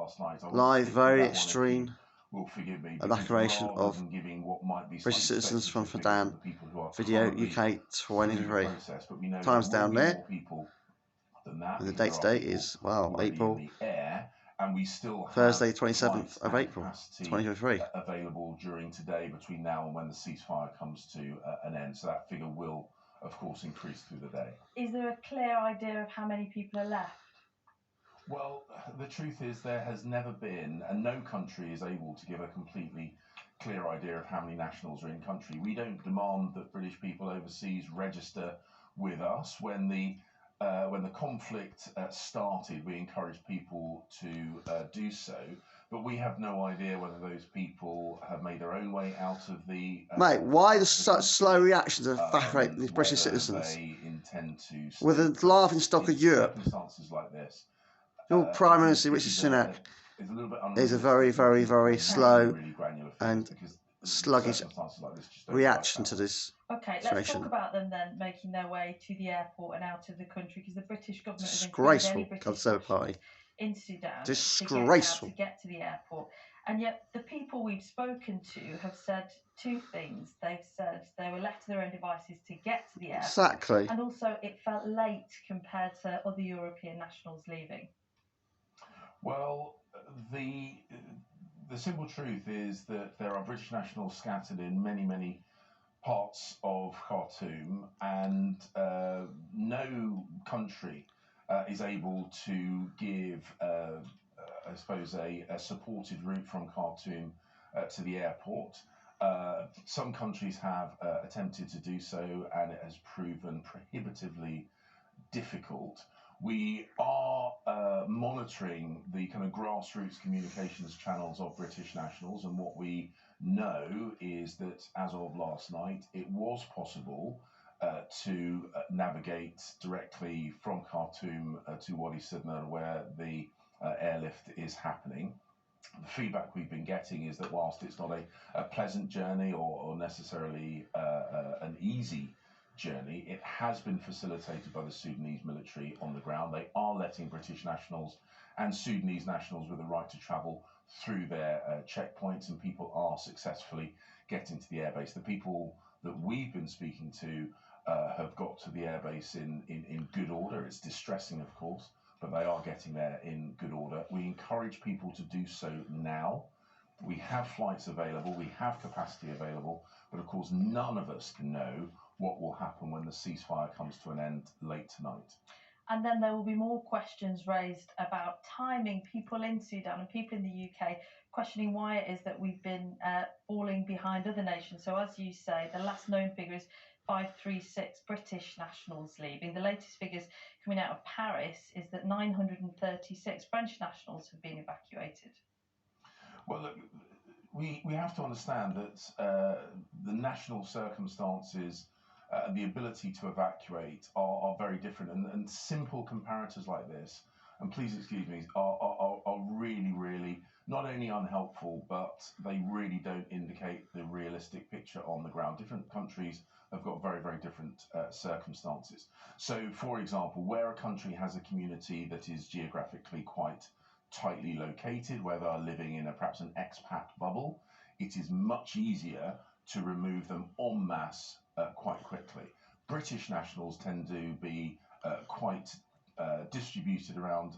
last night, I live, stick very with that extreme one, will forgive me, evacuation rather of than giving what might be British citizens from Sudan, Sudan. Video UK 23. process, but we know Times there will down be there. more people than that. And the Because date there are today people is, well, already April, in the air, and we still have Thursday, 27th flights of and April, capacity 2023. available during today between now and when the ceasefire comes to an end. So that figure will, of course, increase through the day. Is there a clear idea of how many people are left? Well, the truth is there has never been, and no country is able to give a completely clear idea of how many nationals are in country. We don't demand that British people overseas register with us. When the conflict started, we encouraged people to do so, but we have no idea whether those people have made their own way out of the... Mate, why such slow reaction to evacuate these British citizens? They intend to... With the laughing stock of Europe. Circumstances like this. Your Prime Minister, Rishi Sunak, is a very, very, very slow and sluggish reaction to this Okay, situation. let's talk about them then making their way to the airport and out of the country, because the British government has disgraceful encouraged any British nationals in Sudan disgraceful to get to the airport. And yet the people we've spoken to have said two things. They've said they were left to their own devices to get to the airport. Exactly. And also it felt late compared to other European nationals leaving. Well, the simple truth is that there are British nationals scattered in many, many parts of Khartoum, and no country is able to give, I suppose, a supported route from Khartoum to the airport. Some countries have attempted to do so, and it has proven prohibitively difficult. We are monitoring the kind of grassroots communications channels of British nationals, and what we know is that as of last night, it was possible to navigate directly from Khartoum to Wadi Sidna, where the airlift is happening. The feedback we've been getting is that whilst it's not a pleasant journey or necessarily an easy journey, it has been facilitated by the Sudanese military on the ground. They are letting British nationals and Sudanese nationals with the right to travel through their checkpoints, and people are successfully getting to the airbase. The people that we've been speaking to have got to the airbase in good order. It's distressing, of course, but they are getting there in good order. We encourage people to do so now. We have flights available, we have capacity available, but of course none of us can know what will happen when the ceasefire comes to an end late tonight. And then there will be more questions raised about timing. People in Sudan and people in the UK questioning why it is that we've been falling behind other nations. So as you say, the last known figure is 536 British nationals leaving. The latest figures coming out of Paris is that 936 French nationals have been evacuated. Well, look, we have to understand that the national circumstances, the ability to evacuate are very different, and simple comparators like this, and please excuse me, are really, really not only unhelpful, but they really don't indicate the realistic picture on the ground. Different countries have got very, very different circumstances. So, for example, where a country has a community that is geographically quite tightly located, where they are living in perhaps an expat bubble, it is much easier to remove them en masse quite quickly. British nationals tend to be quite distributed around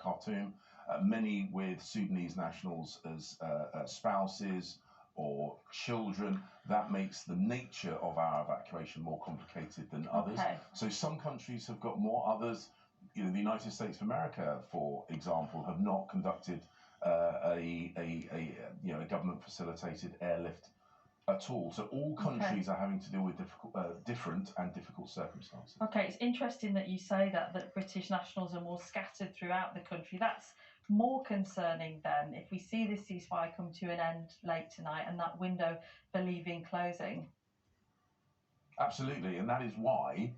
Khartoum, many with Sudanese nationals as spouses or children. That makes the nature of our evacuation more complicated than others. Okay. So some countries have got more, others, you know, the United States of America, for example, have not conducted a government facilitated airlift at all. So all countries are having to deal with different and difficult circumstances. Okay, it's interesting that you say that British nationals are more scattered throughout the country. That's more concerning then if we see this ceasefire come to an end late tonight and that window for leaving closing. Absolutely, and that is why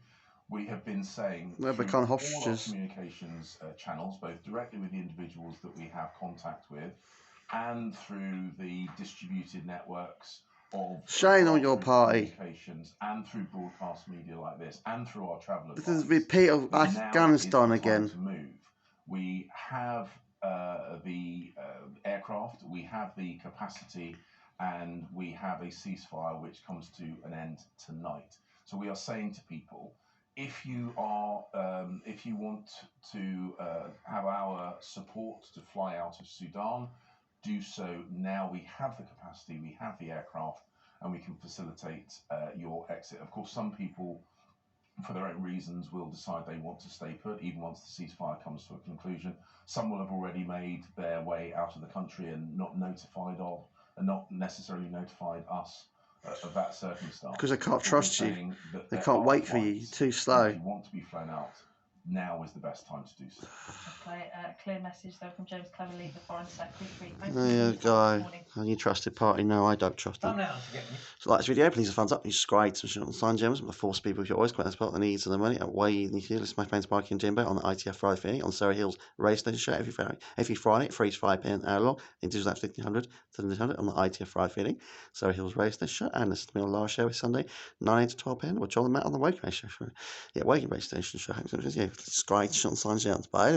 we have been saying they'll through become all our hostages. communications channels, both directly with the individuals that we have contact with and through the distributed networks of shame on your party, communications, and through broadcast media like this, and through our travel advice. This is a repeat of Afghanistan again. To move. We have the aircraft, we have the capacity, and we have a ceasefire which comes to an end tonight. So we are saying to people, if you want to have our support to fly out of Sudan, do so now. We have the capacity, we have the aircraft, and we can facilitate your exit. Of course, some people, for their own reasons, will decide they want to stay put even once the ceasefire comes to a conclusion. Some will have already made their way out of the country and not necessarily notified us of that circumstance. Because they can't trust you. They can't wait for you. You're too slow. If you want to be flown out, now is the best time to do so. Okay, clear message though from James Cleverly, the Foreign Secretary. There you go. And you trusted party? No, I don't trust them. So like this video, please thumbs up, you subscribe to the Sign Gems, the force people if you're always quite support the needs of the money way you need to. Listen to my friends Mikey and Jimbo on the ITF Friday Feeling on Surrey Hills Radio Station show every Friday, 3 to 5 p.m. hour long. In digital at 1500 to 1700 on the ITF Friday Feeling, Surrey Hills Radio Station show, and listen to me on last show every Sunday, 9 to 12 p.m. or John and Matt on the Woking Radio Station show. Yeah, Woking Radio Station show. Yeah, subscribe to Sign Gems. Bye.